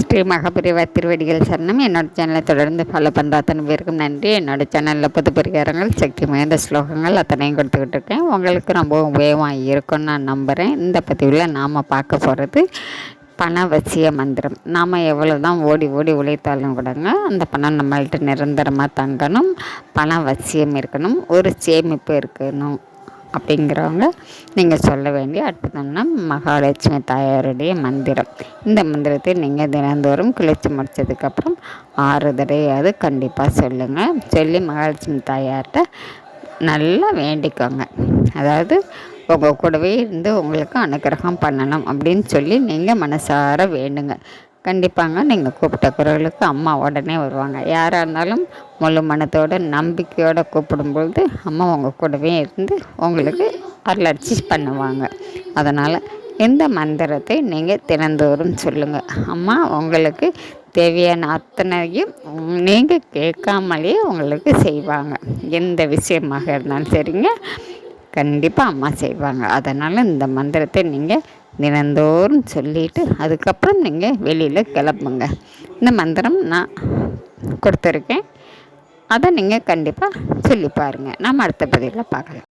ஸ்ரீ மகாபெரிவா திருவடிகள் சரணம். என்னோடய சேனலை தொடர்ந்து ஃபாலோ பண்ணுற அத்தனை பேருக்கும் நன்றி. என்னோடய சேனலில் புது பரிகாரங்கள், சக்தி வாய்ந்த ஸ்லோகங்கள் அத்தனையும் கொடுத்துக்கிட்டு இருக்கேன். உங்களுக்கு ரொம்ப உபயோகமாக இருக்கும்னு நான் நம்புகிறேன். இந்த பதிவில் நாம் பார்க்க போகிறது பணவசிய மந்திரம். நாம் எவ்வளோ தான் ஓடி ஓடி உழைத்தாலும் கூடங்க அந்த பணம் நம்மள்கிட்ட நிரந்தரமாக தங்கணும், பணவசியம் இருக்கணும், ஒரு சேமிப்பு இருக்கணும் அப்படிங்கிறவங்க நீங்கள் சொல்ல வேண்டிய அற்புதம்னா மகாலட்சுமி தாயாருடைய மந்திரம். இந்த மந்திரத்தை நீங்கள் தினந்தோறும் கிழிச்சு முடித்ததுக்கப்புறம் 6 தடவையாவது கண்டிப்பாக சொல்லுங்கள். சொல்லி மகாலட்சுமி தாயார்கிட்ட நல்லா வேண்டிக்கோங்க. அதாவது உங்கள் கூடவே இருந்து உங்களுக்கு அனுகிரகம் பண்ணணும் அப்படின்னு சொல்லி நீங்கள் மனசார வேண்டுங்க. கண்டிப்பாங்க நீங்கள் கூப்பிட்ட குரலுக்கு அம்மா உடனே வருவாங்க. யாராக இருந்தாலும் முழு மனத்தோடு நம்பிக்கையோடு கூப்பிடும்பொழுது அம்மா உங்கள் கூடவே இருந்து உங்களுக்கு அருளாட்சி பண்ணுவாங்க. அதனால் இந்த மந்திரத்தை நீங்கள் தினந்தோறும் சொல்லுங்கள். அம்மா உங்களுக்கு தேவையான அத்தனையும் நீங்கள் கேட்காமலே உங்களுக்கு செய்வாங்க. எந்த விஷயமாக இருந்தாலும் சரிங்க, கண்டிப்பாக அம்மா செய்வாங்க. அதனால் இந்த மந்திரத்தை நீங்கள் தினந்தோறும் சொல்லிவிட்டு அதுக்கப்புறம் நீங்கள் வெளியில் கிளம்புங்க. இந்த மந்திரம் நான் கொடுத்துருக்கேன், அதை நீங்கள் கண்டிப்பாக சொல்லி பாருங்கள். நம்ம அடுத்த பதிவில் பார்க்கலாம்.